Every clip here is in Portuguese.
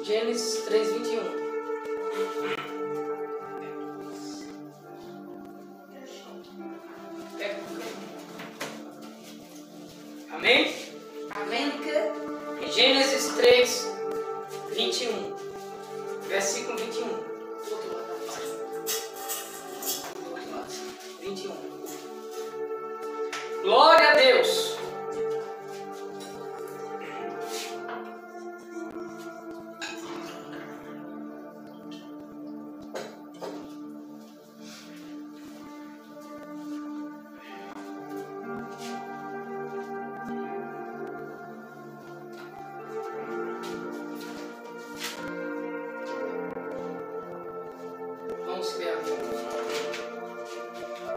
Gênesis 3, 21. Amém? Amém. Em Gênesis 3, 21. Versículo 21. 21. Glória a Deus. Vamos ver aqui.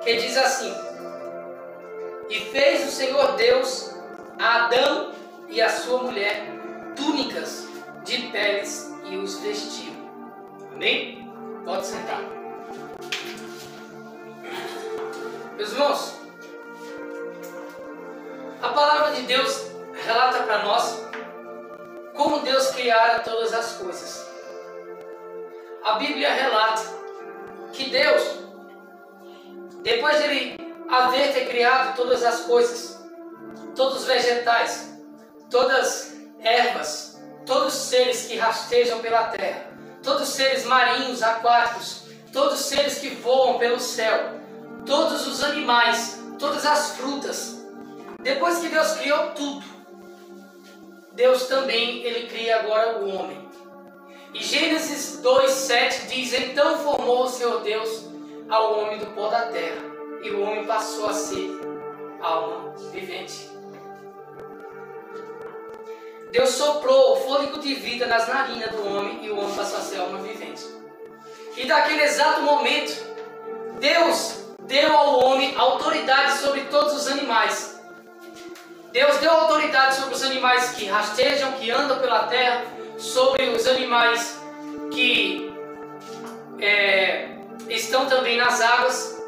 Que diz assim: E fez o Senhor Deus a Adão e a sua mulher túnicas de peles e os vestiu. Amém? Pode sentar. Meus irmãos, a palavra de Deus relata para nós como Deus criara todas as coisas. A Bíblia relata que Deus, depois de Ele haver ter criado todas as coisas, todos os vegetais, todas as ervas, todos os seres que rastejam pela terra, todos os seres marinhos, aquáticos, todos os seres que voam pelo céu, todos os animais, todas as frutas, depois que Deus criou tudo, Deus também Ele cria agora o homem. E Gênesis 2:7 diz: Então formou o Senhor Deus ao homem do pó da terra, e o homem passou a ser alma vivente. Deus soprou o fôlego de vida nas narinas do homem, e o homem passou a ser alma vivente. E daquele exato momento, Deus deu ao homem autoridade sobre todos os animais. Deus deu autoridade sobre os animais que rastejam, que andam pela terra, sobre os animais que estão também nas águas.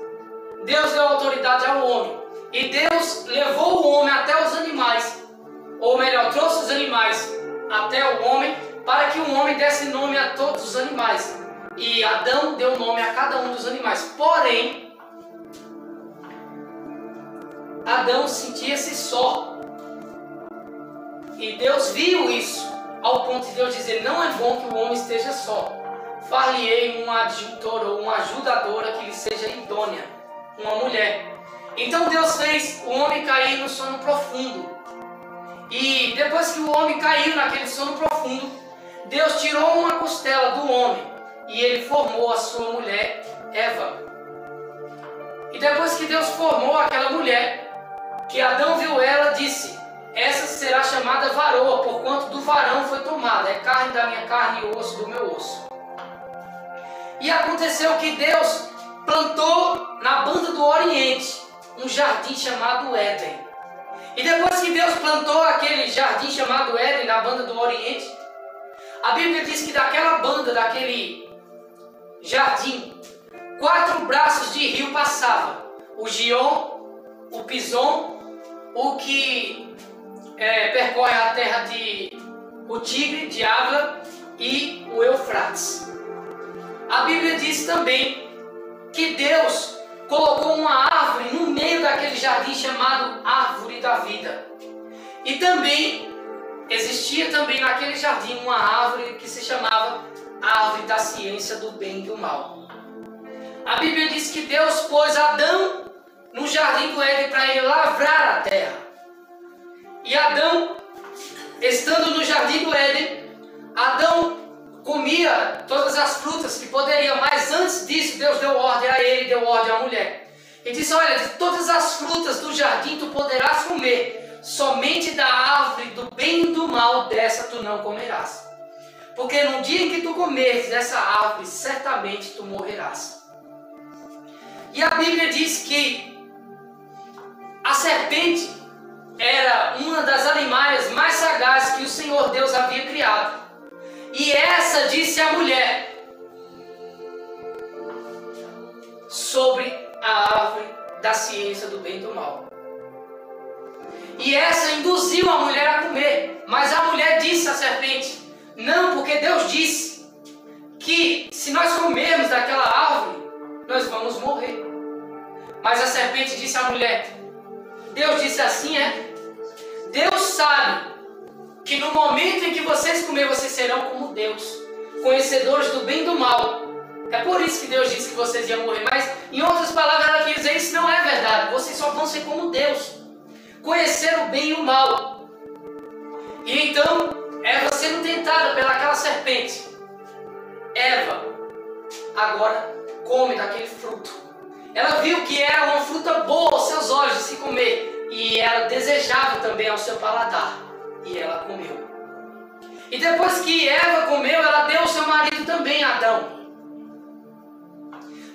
Deus deu autoridade ao homem. E Deus levou o homem até os animais, ou melhor, trouxe os animais até o homem, para que o homem desse nome a todos os animais. E Adão deu nome a cada um dos animais. Porém, Adão sentia-se só. E Deus viu isso, ao ponto de Deus dizer: não é bom que o homem esteja só. Far-lhe-ei um adjutor ou uma ajudadora que lhe seja idônea, uma mulher. Então Deus fez o homem cair no sono profundo. E depois que o homem caiu naquele sono profundo, Deus tirou uma costela do homem e ele formou a sua mulher, Eva. E depois que Deus formou aquela mulher, que Adão viu ela, disse: essa será chamada varoa, porquanto do varão foi tomada, é carne da minha carne e osso do meu osso. E aconteceu que Deus plantou na banda do Oriente um jardim chamado Éden. E depois que Deus plantou aquele jardim chamado Éden na banda do Oriente, a Bíblia diz que daquela banda, daquele jardim, 4 braços de rio passavam: o Gion, o Pison, o que percorre a terra o Tigre, de Ávila, e o Eufrates. A Bíblia diz também que Deus colocou uma árvore no meio daquele jardim chamado Árvore da Vida. E também existia também naquele jardim uma árvore que se chamava Árvore da Ciência do Bem e do Mal. A Bíblia diz que Deus pôs Adão no jardim do Éden para ele lavrar a terra. E Adão, estando no jardim do Éden, Adão comia todas as frutas que poderia, mas antes disso Deus deu ordem a ele, deu ordem à mulher. E disse: olha, de todas as frutas do jardim tu poderás comer, somente da árvore do bem e do mal dessa tu não comerás. Porque no dia em que tu comeres dessa árvore, certamente tu morrerás. E a Bíblia diz que a serpente era uma das animais mais sagazes que o Senhor Deus havia criado. E essa disse à mulher sobre a árvore da ciência do bem e do mal. E essa induziu a mulher a comer. Mas a mulher disse à serpente: Não, porque Deus disse que se nós comermos daquela árvore, nós vamos morrer. Mas a serpente disse à mulher, Deus disse assim, Deus sabe que no momento em que vocês comerem, vocês serão como Deus, conhecedores do bem e do mal. É por isso que Deus disse que vocês iam morrer. Mas, em outras palavras, ela quer dizer, isso não é verdade. Vocês só vão ser como Deus, conhecer o bem e o mal. E então, Eva sendo tentada pelaquela serpente, Eva agora come daquele fruto. Ela viu que era uma fruta boa aos seus olhos de se comer, e era desejável também ao seu paladar, e ela comeu. E depois que Eva comeu, ela deu ao seu marido também, Adão.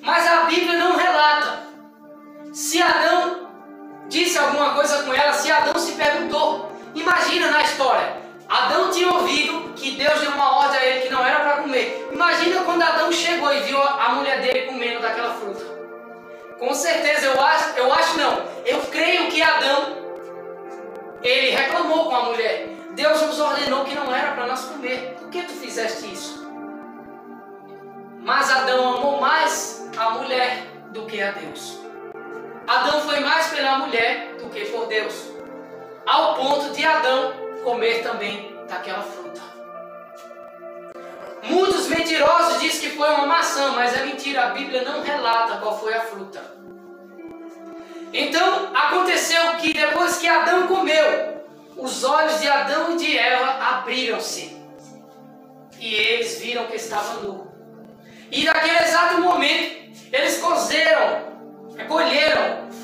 Mas a Bíblia não relata se Adão disse alguma coisa com ela, se Adão se perguntou. Imagina na história, Adão tinha ouvido que Deus deu uma ordem a ele que não era para comer. Imagina quando Adão chegou e viu a mulher dele comendo daquela fruta. Com certeza, eu creio que Adão, ele reclamou com a mulher. Deus nos ordenou que não era para nós comer. Por que tu fizeste isso? Mas Adão amou mais a mulher do que a Deus. Adão foi mais pela mulher do que por Deus, ao ponto de Adão comer também daquela fruta. Muitos mentirosos dizem que foi uma maçã, mas é mentira, a Bíblia não relata qual foi a fruta. Então aconteceu que depois que Adão comeu, os olhos de Adão e de Eva abriram-se e eles viram que estava nu. E naquele exato momento eles colheram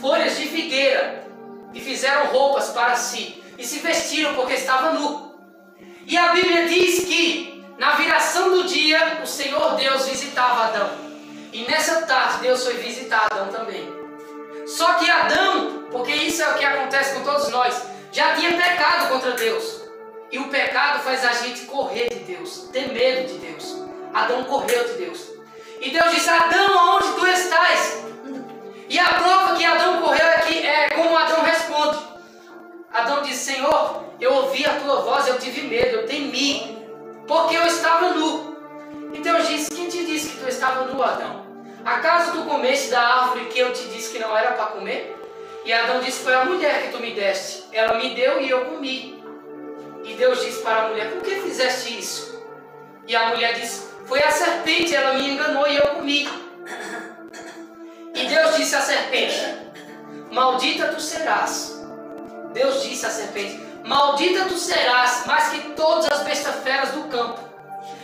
folhas de figueira e fizeram roupas para si e se vestiram porque estava nu. E a Bíblia diz que na viração do dia o Senhor Deus visitava Adão, e nessa tarde Deus foi visitar Adão também. Só que Adão, porque isso é o que acontece com todos nós, já tinha pecado contra Deus, e o pecado faz a gente correr de Deus, ter medo de Deus. Adão correu de Deus. E Deus disse, Adão, aonde tu estás? E a prova que Adão correu é como Adão responde. Adão disse, Senhor, eu ouvi a tua voz, eu tive medo, eu temi, porque eu estava nu. E Deus disse, quem te disse que tu estava nu, Adão? Acaso tu comeste da árvore que eu te disse que não era para comer? E Adão disse, foi a mulher que tu me deste. Ela me deu e eu comi. E Deus disse para a mulher, por que fizeste isso? E a mulher disse, foi a serpente, ela me enganou e eu comi. E Deus disse à serpente, maldita tu serás. Deus disse à serpente, maldita tu serás, mais que todas as bestas feras do campo.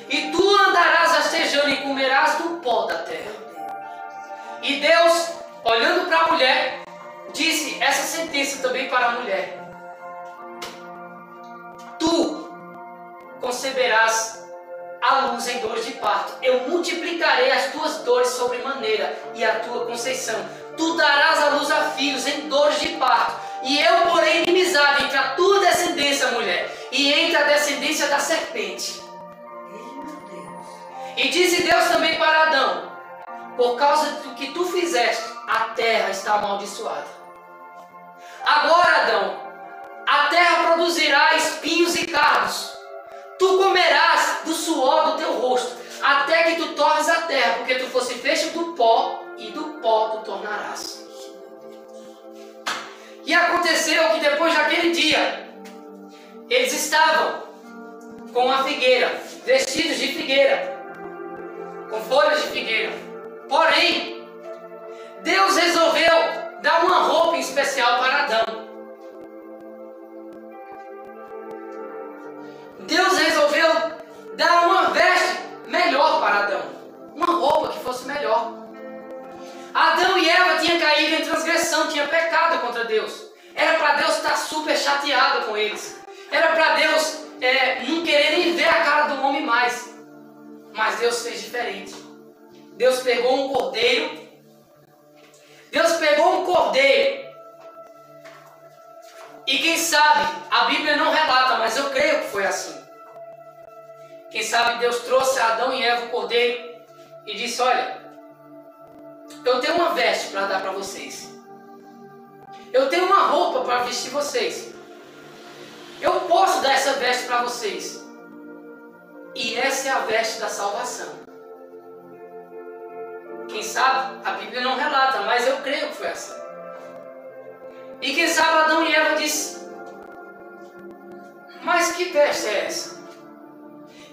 E tu andarás rastejando e comerás do pó da terra. E Deus, olhando para a mulher, disse essa sentença também para a mulher. Tu conceberás a luz em dores de parto. Eu multiplicarei as tuas dores sobremaneira e a tua conceição. Tu darás a luz a filhos em dores de parto. E eu porei inimizade entre a tua descendência, mulher, e entre a descendência da serpente. E disse Deus também para Adão, por causa do que tu fizeste, a terra está amaldiçoada. Agora, Adão, a terra produzirá espinhos e cardos. Tu comerás do suor do teu rosto, até que tu tornes a terra, porque tu fosse feito do pó, e do pó tu tornarás. E aconteceu que depois daquele dia, eles estavam com a figueira, vestidos de figueira, com folhas de figueira. Porém, Deus resolveu dar uma roupa em especial para Adão. Deus resolveu dar uma veste melhor para Adão, uma roupa que fosse melhor. Adão e Eva tinham caído em transgressão, tinham pecado contra Deus. Era para Deus estar super chateado com eles. Era para Deus não querer nem ver a cara do homem mais. Mas Deus fez diferente. Deus pegou um cordeiro. E quem sabe, a Bíblia não relata, mas eu creio que foi assim. Quem sabe Deus trouxe a Adão e Eva o cordeiro e disse, olha, eu tenho uma veste para dar para vocês. Eu tenho uma roupa para vestir vocês. Eu posso dar essa veste para vocês. essa é a veste da salvação. Quem sabe, a Bíblia não relata, mas eu creio que foi assim. E quem sabe Adão e Eva disse: mas que veste é essa?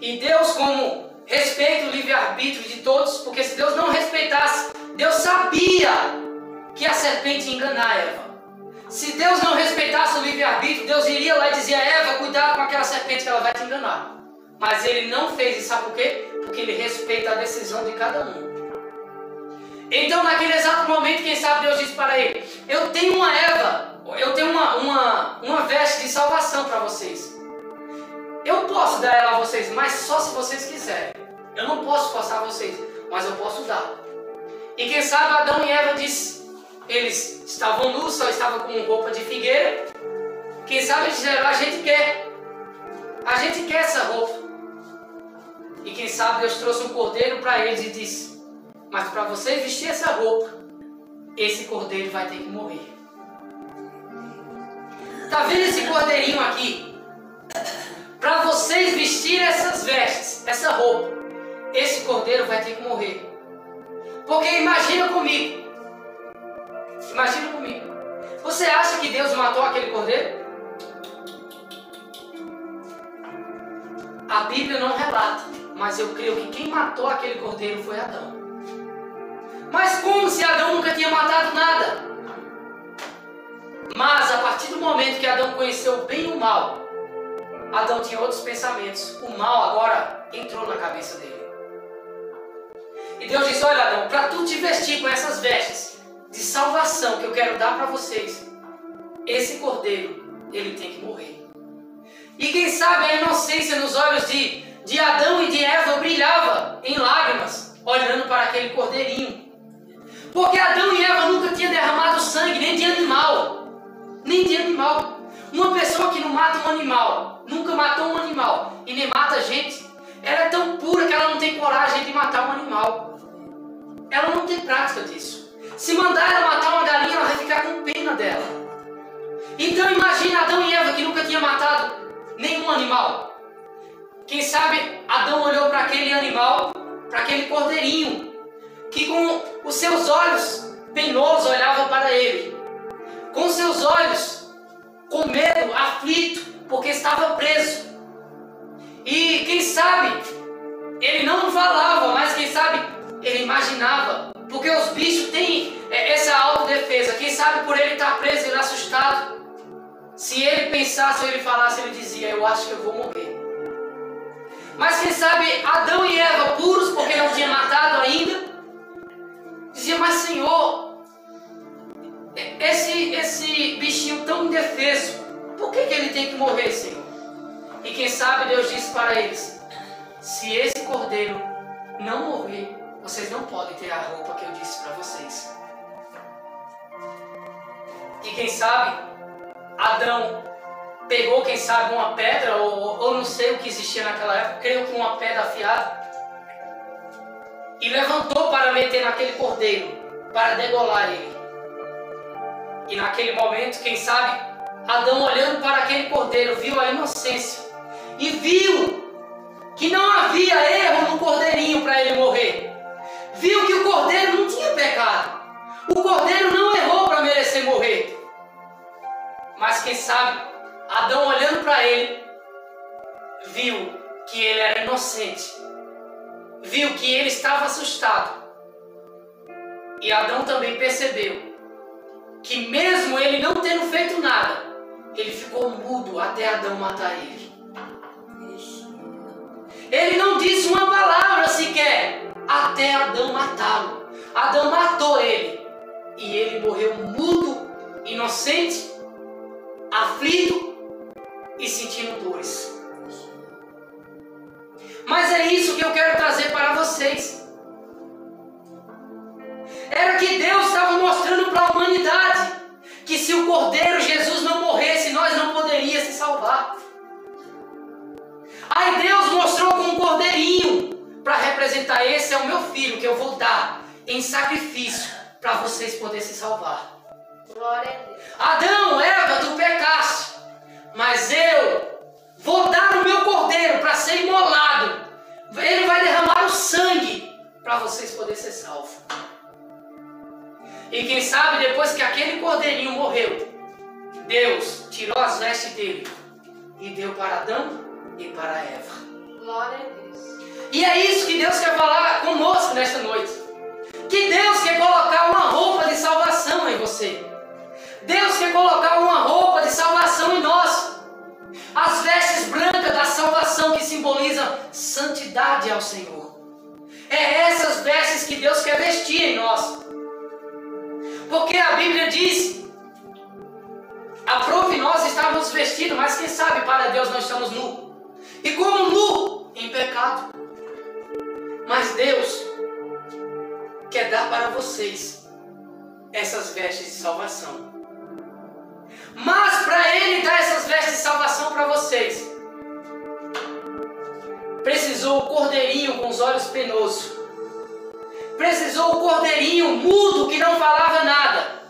E Deus, como respeita o livre-arbítrio de todos, porque se Deus não respeitasse, Deus sabia que a serpente ia enganar Eva. Se Deus não respeitasse o livre-arbítrio, Deus iria lá e dizia: Eva, cuidado com aquela serpente que ela vai te enganar. Mas Ele não fez isso, sabe por quê? Porque Ele respeita a decisão de cada um. Então, naquele exato momento, quem sabe Deus disse para ele: eu tenho uma Eva, eu tenho uma veste de salvação para vocês. Eu posso dar ela a vocês, mas só se vocês quiserem. Eu não posso forçar vocês, mas eu posso dar. E quem sabe Adão e Eva disse, eles estavam nus, só estavam com roupa de figueira. Quem sabe eles disseram: a gente quer essa roupa. E quem sabe Deus trouxe um cordeiro para eles e disse: mas para vocês vestir essa roupa, esse cordeiro vai ter que morrer. Está vendo esse cordeirinho aqui? Para vocês vestirem essas vestes, essa roupa, esse cordeiro vai ter que morrer. Porque imagina comigo. Você acha que Deus matou aquele cordeiro? A Bíblia não relata, mas eu creio que quem matou aquele cordeiro foi Adão. Mas como se Adão nunca tinha matado nada? Mas a partir do momento que Adão conheceu bem e o mal, Adão tinha outros pensamentos. O mal agora entrou na cabeça dele. E Deus disse: olha, Adão, para tu te vestir com essas vestes de salvação que eu quero dar para vocês, esse cordeiro, ele tem que morrer. E quem sabe a inocência nos olhos de Adão e de Eva brilhava em lágrimas, olhando para aquele cordeirinho. Porque Adão e Eva nunca tinham derramado sangue, nem de animal. Uma pessoa que não mata um animal, nunca matou um animal e nem mata gente, ela é tão pura que ela não tem coragem de matar um animal. Ela não tem prática disso. Se mandar ela matar uma galinha, ela vai ficar com pena dela. Então imagina Adão e Eva que nunca tinham matado nenhum animal. Quem sabe Adão olhou para aquele animal, para aquele cordeirinho, que com os seus olhos penosos olhava para ele. Com seus olhos com medo, aflito, porque estava preso. E quem sabe, ele não falava, mas quem sabe, ele imaginava. Porque os bichos têm essa autodefesa. Quem sabe por ele estar preso, ele assustado. Se ele pensasse ou ele falasse, ele dizia: eu acho que eu vou morrer. Mas quem sabe, Adão e Eva, puros, porque não tinham matado ainda, dizia: mas Senhor, esse bichinho tão indefeso, por que ele tem que morrer, Senhor? E quem sabe Deus disse para eles: se esse cordeiro não morrer, vocês não podem ter a roupa que eu disse para vocês. E quem sabe Adão pegou, quem sabe, uma pedra, ou não sei o que existia naquela época, creio que uma pedra afiada, e levantou para meter naquele cordeiro, para degolar ele. E naquele momento, quem sabe, Adão, olhando para aquele cordeiro, viu a inocência e viu que não havia erro no cordeirinho para ele morrer. Viu que o cordeiro não tinha pecado. O cordeiro não errou para merecer morrer. Mas quem sabe, Adão, olhando para ele, viu que ele era inocente. Viu que ele estava assustado. E Adão também percebeu que mesmo ele não tendo feito nada, ele ficou mudo até Adão matar ele. Ele não disse uma palavra sequer até Adão matá-lo. Adão matou ele. E ele morreu mudo, inocente, aflito e sentindo dores. Mas é isso que eu quero trazer para vocês. Era que Deus estava mostrando para a humanidade que se o Cordeiro Jesus não morresse, nós não poderíamos se salvar. Aí Deus mostrou com um cordeirinho para representar: esse é o meu filho que eu vou dar em sacrifício para vocês poderem se salvar. Glória a Deus. Adão, Eva, tu pecaste, mas eu vou dar o meu cordeiro para ser imolado, para vocês poderem ser salvos. E quem sabe depois que aquele cordeirinho morreu, Deus tirou as vestes dele e deu para Adão e para Eva. Glória a Deus. E é isso que Deus quer falar conosco nesta noite. Que Deus quer colocar uma roupa de salvação em você. Deus quer colocar uma roupa de salvação em nós. As vestes brancas da salvação que simbolizam santidade ao Senhor. É essas vestes que Deus quer vestir em nós. Porque a Bíblia diz: aprove nós estarmos vestidos, mas quem sabe para Deus nós estamos nus. E como nu, em pecado. Mas Deus quer dar para vocês essas vestes de salvação. Mas para Ele dar essas vestes de salvação para vocês, precisou o cordeirinho com os olhos penosos. Precisou o cordeirinho mudo que não falava nada.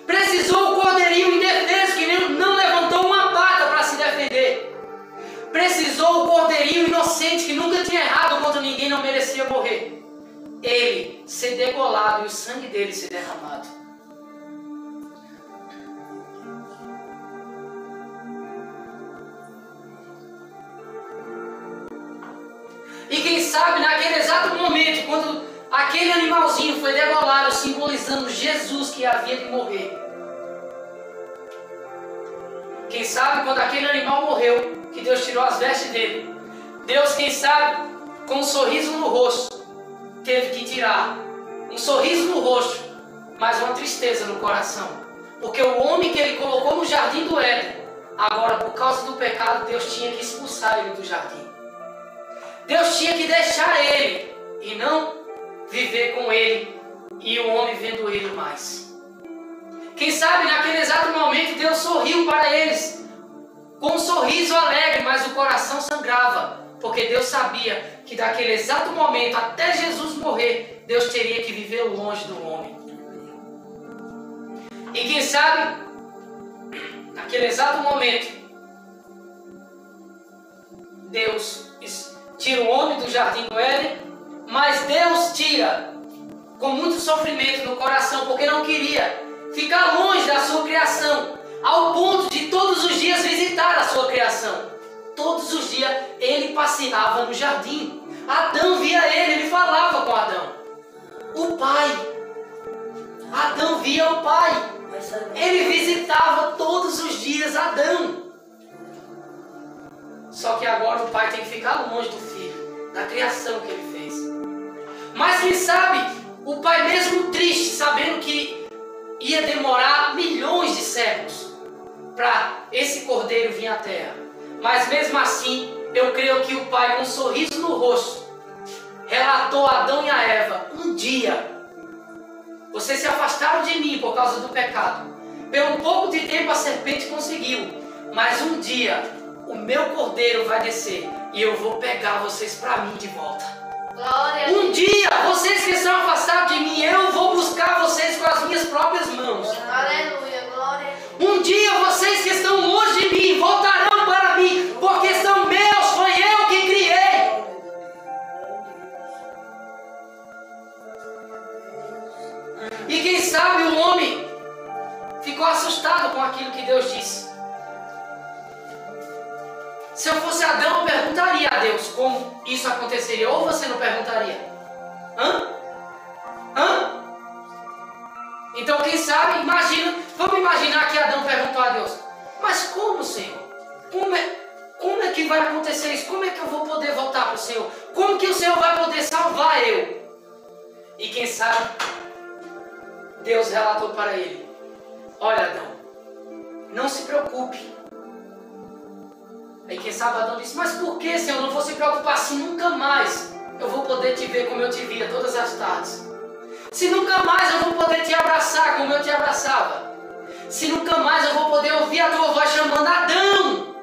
Precisou o cordeirinho indefeso que não levantou uma pata para se defender. Precisou o cordeirinho inocente que nunca tinha errado contra ninguém, não merecia morrer. Ele ser degolado e o sangue dele ser derramado. E quem sabe naquele exato momento, quando aquele animalzinho foi degolado, simbolizando Jesus que havia de morrer. Quem sabe quando aquele animal morreu, que Deus tirou as vestes dele, Deus, quem sabe, com um sorriso no rosto, teve que tirar um sorriso no rosto, mas uma tristeza no coração. Porque o homem que ele colocou no jardim do Éden, agora por causa do pecado, Deus tinha que expulsar ele do jardim. Deus tinha que deixar ele e não viver com ele e o homem vendo ele mais. Quem sabe naquele exato momento Deus sorriu para eles com um sorriso alegre, mas o coração sangrava, porque Deus sabia que daquele exato momento até Jesus morrer, Deus teria que viver longe do homem. E quem sabe naquele exato momento Deus tira o homem do jardim do Éden, mas Deus tira com muito sofrimento no coração, porque não queria ficar longe da sua criação, ao ponto de todos os dias visitar a sua criação. Todos os dias ele passeava no jardim. Adão via ele falava com Adão. O pai. Adão via o pai. Ele visitava todos os dias Adão. Só que agora o pai tem que ficar longe do filho, da criação que ele fez. Mas quem sabe, o pai mesmo triste, sabendo que ia demorar milhões de séculos para esse cordeiro vir à terra. Mas mesmo assim, eu creio que o pai, com um sorriso no rosto, relatou a Adão e a Eva: um dia, vocês se afastaram de mim por causa do pecado. Pelo pouco de tempo a serpente conseguiu, mas um dia o meu cordeiro vai descer e eu vou pegar vocês para mim de volta. Glória. Um dia, vocês que estão afastados de mim, eu vou buscar vocês com as minhas próprias mãos. Aleluia, glória. Um dia, vocês que estão longe de mim, voltarão para mim, porque são meus, foi eu que criei. E quem sabe o homem ficou assustado com aquilo que Deus disse. Se eu fosse Adão, eu perguntaria a Deus como isso aconteceria. Ou você não perguntaria? Então quem sabe, vamos imaginar que Adão perguntou a Deus: mas como, Senhor? Como é que vai acontecer isso? Como é que eu vou poder voltar para o Senhor? Como que o Senhor vai poder salvar eu? E quem sabe, Deus relatou para ele: olha, Adão, não se preocupe. Aí quem sabe Adão disse: mas por que, Senhor? Não vou se preocupar, se nunca mais eu vou poder te ver como eu te via todas as tardes. Se nunca mais eu vou poder te abraçar como eu te abraçava. Se nunca mais eu vou poder ouvir a tua voz chamando Adão.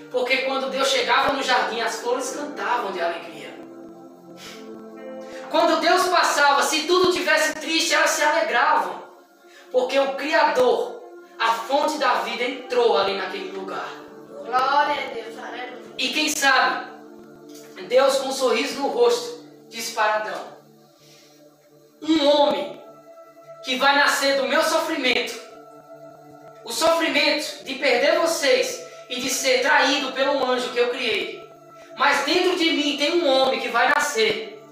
Porque quando Deus chegava no jardim, as flores cantavam de alegria. Quando Deus passava, se tudo tivesse triste, elas se alegravam. Porque o Criador, a fonte da vida, entrou ali naquele lugar. Glória a Deus, aleluia. E quem sabe, Deus, com um sorriso no rosto, disse para Adão: um homem que vai nascer do meu sofrimento, o sofrimento de perder vocês e de ser traído pelo anjo que eu criei. Mas dentro de mim tem um homem que vai nascer.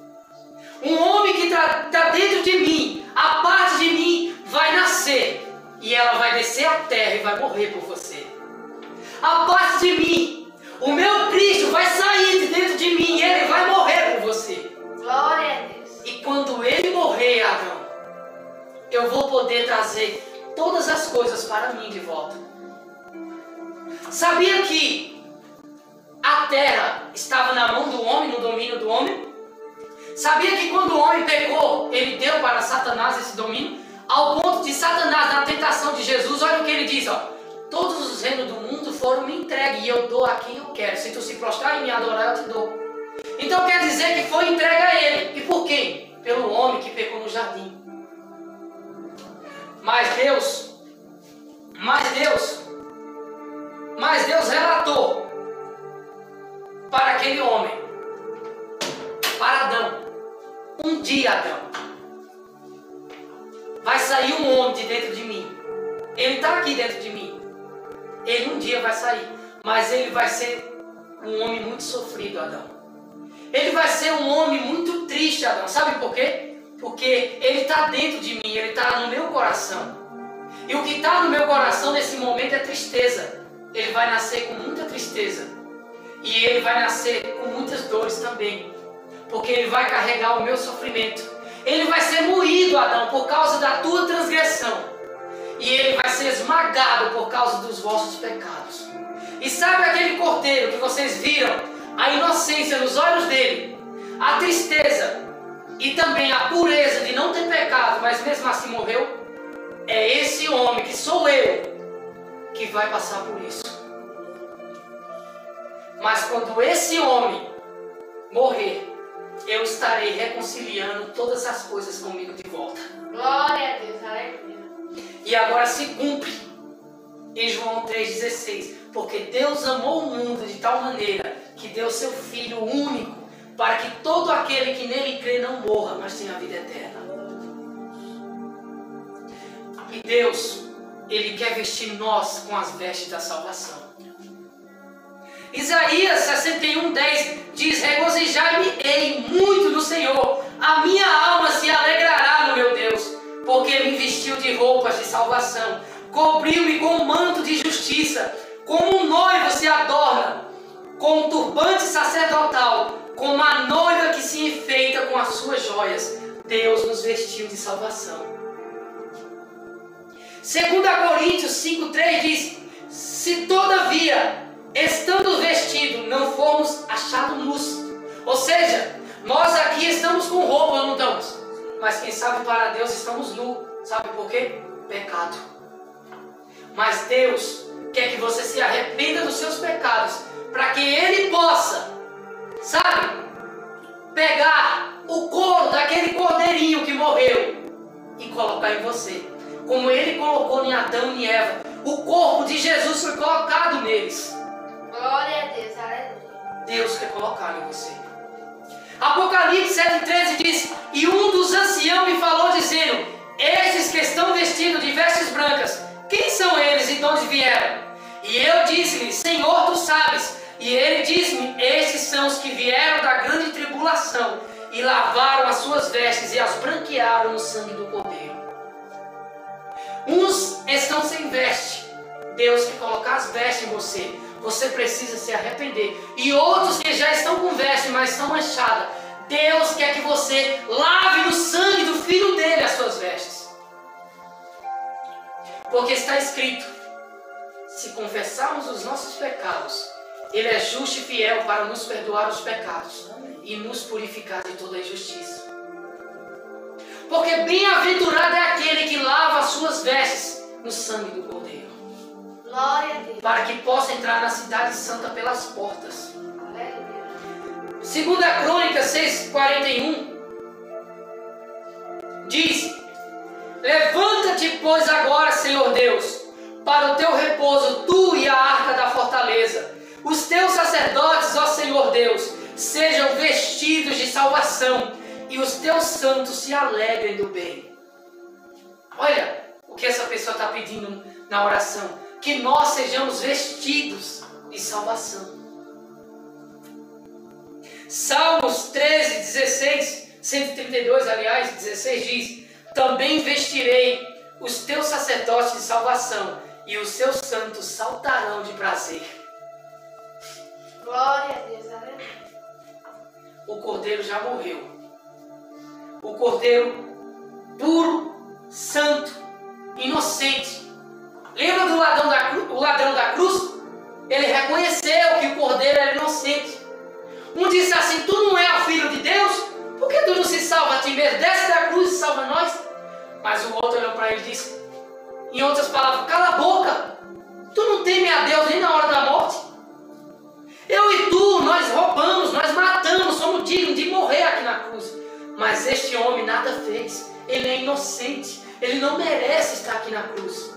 Um homem que está dentro de mim, a parte de mim vai nascer. E ela vai descer à terra e vai morrer por você. A parte de mim, o meu Cristo vai sair de dentro de mim e ele vai morrer por você. Glória a Deus. E quando ele morrer, Adão, eu vou poder trazer todas as coisas para mim de volta. Sabia que a terra estava na mão do homem, no domínio do homem? Sabia que quando o homem pecou, ele deu para Satanás esse domínio? Ao ponto de Satanás, na tentação de Jesus, olha o que ele diz, ó: todos os reinos do mundo foram me entregues e eu dou a quem eu quero. Se tu se prostrar e me adorar, eu te dou. Então quer dizer que foi entregue a ele. E por quem? Pelo homem que pecou no jardim. Mas Deus relatou para aquele homem, para Adão: um dia, Adão, vai sair um homem de dentro de mim. Ele está aqui dentro de mim. Ele um dia vai sair, mas ele vai ser um homem muito sofrido, Adão. Ele vai ser um homem muito triste, Adão. Sabe por quê? Porque ele está dentro de mim, ele está no meu coração. E o que está no meu coração nesse momento é tristeza. Ele vai nascer com muita tristeza. E ele vai nascer com muitas dores também. Porque ele vai carregar o meu sofrimento. Ele vai ser moído, Adão, por causa da tua transgressão. E ele vai ser esmagado por causa dos vossos pecados. E sabe aquele cordeiro que vocês viram? A inocência nos olhos dele, a tristeza e também a pureza de não ter pecado, mas mesmo assim morreu. É esse homem, que sou eu, que vai passar por isso. Mas quando esse homem morrer, eu estarei reconciliando todas as coisas comigo de volta. Glória a Deus, aleluia. E agora se cumpre em João 3,16. Porque Deus amou o mundo de tal maneira que deu seu Filho único, para que todo aquele que nele crê não morra, mas tenha a vida eterna. E Deus, Ele quer vestir nós com as vestes da salvação. Isaías 61:10 diz: regozijai-me-ei muito no Senhor, a minha alma se alegrará no meu Deus, porque me vestiu de roupas de salvação, cobriu-me com um manto de justiça, como um noivo se adorna com um turbante sacerdotal, como a noiva que se enfeita com as suas joias. Deus nos vestiu de salvação. 2 Coríntios 5:3 diz: se todavia, estando vestidos, não fomos achados nus. Ou seja, nós aqui estamos com roupa, não estamos? Mas quem sabe para Deus estamos nus. Sabe por quê? Pecado. Mas Deus quer que você se arrependa dos seus pecados, para que Ele possa, sabe, pegar o couro daquele cordeirinho que morreu e colocar em você. Como Ele colocou em Adão e Eva, o corpo de Jesus foi colocado neles. Glória a Deus, aleluia. Deus quer colocar em você. Apocalipse 7:13 diz: e um dos anciãos me falou dizendo: estes que estão vestidos de vestes brancas, quem são eles e de onde vieram? E eu disse-lhe: Senhor, tu sabes. E ele disse-me: estes são os que vieram da grande tribulação e lavaram as suas vestes e as branquearam no sangue do Cordeiro. Uns estão sem veste. Deus quer colocar as vestes em você. Você precisa se arrepender. E outros que já estão com veste, mas estão manchadas. Deus quer que você lave no sangue do Filho dele as suas vestes. Porque está escrito: se confessarmos os nossos pecados, Ele é justo e fiel para nos perdoar os pecados e nos purificar de toda injustiça. Porque bem-aventurado é aquele que lava as suas vestes no sangue do Cordeiro. Glória a Deus. Para que possa entrar na cidade santa pelas portas. Aleluia. 2 Crônicas 6:41 diz: levanta-te, pois, agora, Senhor Deus, para o teu repouso, tu e a arca da fortaleza, os teus sacerdotes, ó Senhor Deus, sejam vestidos de salvação e os teus santos se alegrem do bem. Olha o que essa pessoa está pedindo na oração. Que nós sejamos vestidos de salvação. Salmos 13, 16, 132, aliás, 16 diz: também vestirei os teus sacerdotes de salvação e os seus santos saltarão de prazer. Glória a Deus, aleluia. O Cordeiro já morreu. O Cordeiro puro, santo, inocente. Lembra do ladrão da cruz? Ele reconheceu que o Cordeiro era inocente. Um disse assim: tu não é o Filho de Deus? Por que tu não se salva a ti mesmo? Desce da cruz e salva nós. Mas o outro olhou para ele e disse, em outras palavras: cala a boca. Tu não teme a Deus nem na hora da morte? Eu e tu, nós roubamos, nós matamos, somos dignos de morrer aqui na cruz. Mas este homem nada fez. Ele é inocente. Ele não merece estar aqui na cruz.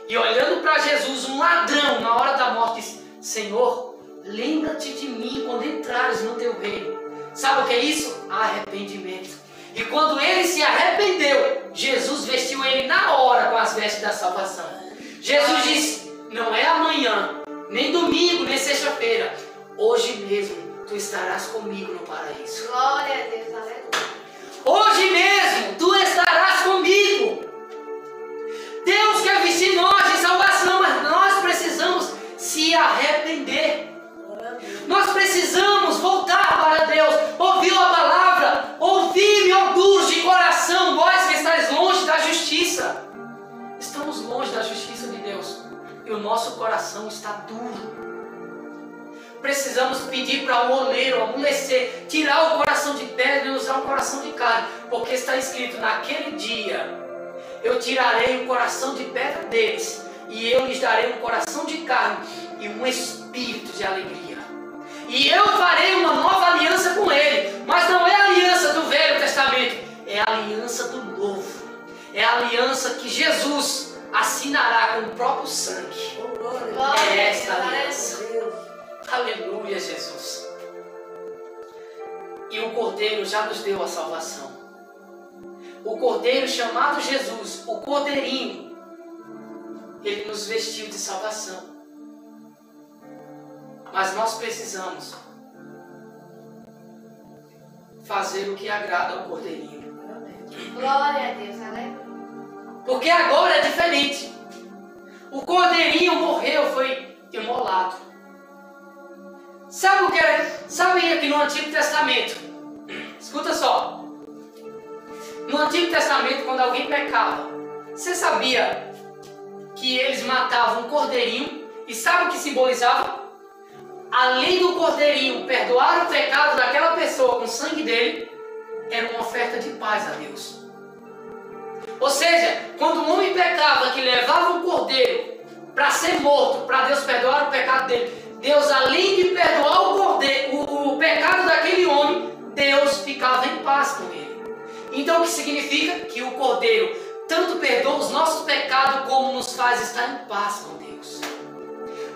E olhando para Jesus, um ladrão, na hora da morte, disse: Senhor, lembra-te de mim quando entrares no teu reino. Sabe o que é isso? Arrependimento. E quando ele se arrependeu, Jesus vestiu ele na hora com as vestes da salvação. Jesus disse: não é amanhã, nem domingo, nem sexta-feira. Hoje mesmo tu estarás comigo no paraíso. Glória a Deus, aleluia. Hoje mesmo tu estarás comigo. Deus quer vestir nós de salvação, mas nós precisamos se arrepender. Nós precisamos voltar para Deus, ouvir a palavra, ouvir-me, ó duros de coração, vós que estáis longe da justiça. Estamos longe da justiça de Deus e o nosso coração está duro. Precisamos pedir para o oleiro amolecer, tirar o coração de pedra e usar um coração de carne, porque está escrito: naquele dia eu tirarei o coração de pedra deles e eu lhes darei um coração de carne e um espírito de alegria. E eu farei uma nova aliança com ele. Mas não é a aliança do Velho Testamento, é a aliança do Novo. É a aliança que Jesus assinará com o próprio sangue. É esta aliança. Aleluia, Jesus. E o Cordeiro já nos deu a salvação. O Cordeiro chamado Jesus, o Cordeirinho, ele nos vestiu de salvação. Mas nós precisamos fazer o que agrada ao Cordeirinho. Glória a Deus, aleluia. Porque agora é diferente. O Cordeirinho morreu, foi imolado. Sabe o que era? Sabia que no Antigo Testamento, escuta só, no Antigo Testamento, quando alguém pecava, você sabia que eles matavam um cordeirinho? E sabe o que simbolizava? Além do cordeirinho perdoar o pecado daquela pessoa com o sangue dele, era uma oferta de paz a Deus. Ou seja, quando um homem pecava que levava um cordeiro para ser morto, para Deus perdoar o pecado dele, Deus, além de perdoar o pecado daquele homem, Deus ficava em paz com ele. Então o que significa? Que o cordeiro tanto perdoa os nossos pecados como nos faz estar em paz com Deus.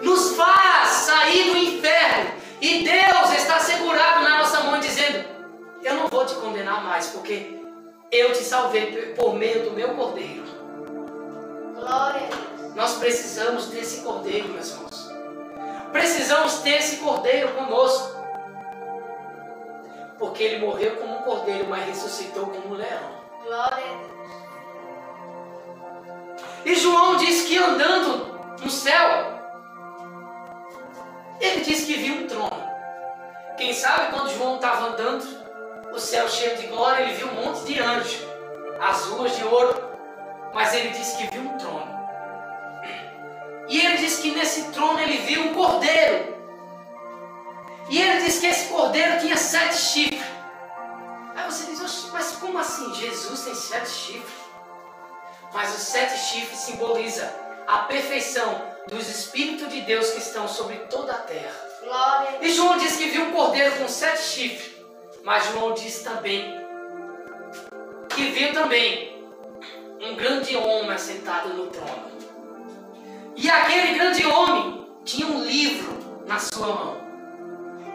Nos faz sair do inferno. E Deus está segurado na nossa mão dizendo: eu não vou te condenar mais, porque eu te salvei por meio do meu cordeiro. Glória a Deus. Nós precisamos desse cordeiro, meus irmãos. Precisamos ter esse cordeiro conosco. Porque ele morreu como um cordeiro, mas ressuscitou como um leão. Glória a Deus. E João diz que andando no céu, ele disse que viu um trono. Quem sabe quando João estava andando, o céu cheio de glória, ele viu um monte de anjos, as ruas de ouro, mas ele disse que viu um trono. E ele disse que nesse trono ele viu um cordeiro. E ele disse que esse cordeiro tinha 7 chifres. Aí você diz: mas como assim? Jesus tem 7 chifres? Mas os 7 chifres simbolizam a perfeição dos Espíritos de Deus que estão sobre toda a terra. Glória. E João diz que viu um cordeiro com 7 chifres. Mas João diz também que viu também um grande homem sentado no trono. E aquele grande homem tinha um livro na sua mão.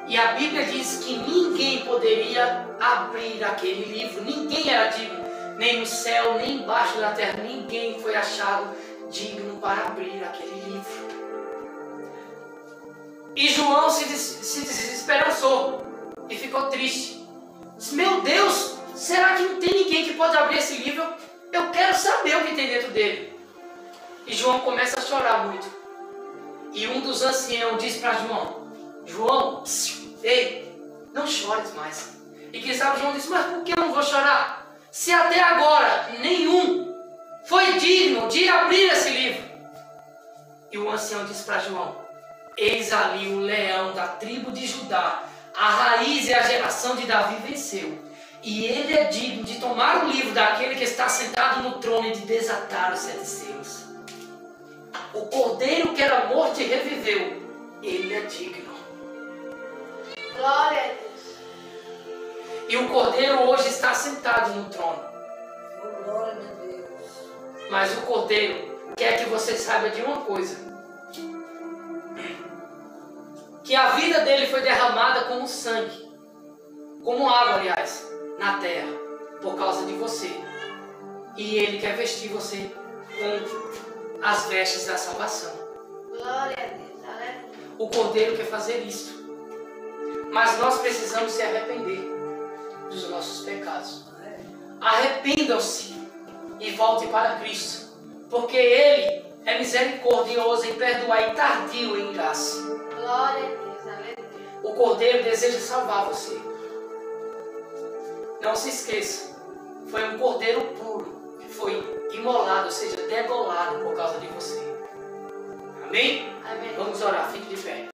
E a Bíblia diz que ninguém poderia abrir aquele livro. Ninguém era digno. Nem no céu, nem embaixo da terra. Ninguém foi achado digno para abrir aquele livro. E João se desesperançou. E ficou triste. Disse, meu Deus, será que não tem ninguém que pode abrir esse livro? Eu quero saber o que tem dentro dele. E João começa a chorar muito. E um dos anciãos diz para João, João, ei, não chores mais. E quem sabe João disse, mas por que eu não vou chorar? Se até agora nenhum foi digno de abrir esse livro. E o ancião diz para João, eis ali o leão da tribo de Judá, a raiz e a geração de Davi venceu. E ele é digno de tomar o livro daquele que está sentado no trono e de desatar os 7 selos. O cordeiro que era morto e reviveu, ele é digno. Glória a Deus. E o cordeiro hoje está sentado no trono. Glória a Deus. Mas o cordeiro quer que você saiba de uma coisa. Que a vida dele foi derramada como sangue. Como água, aliás, na terra. Por causa de você. E ele quer vestir você com as vestes da salvação. Glória a Deus. Aleluia. O cordeiro quer fazer isso. Mas nós precisamos se arrepender dos nossos pecados. Arrependam-se e voltem para Cristo. Porque Ele é misericordioso em perdoar e tardio em irar-se. Glória a Deus. Aleluia. O cordeiro deseja salvar você. Não se esqueça. Foi um cordeiro puro que foi imolado, ou seja, degolado por causa de você. Amém? Amém. Vamos orar, fique de pé.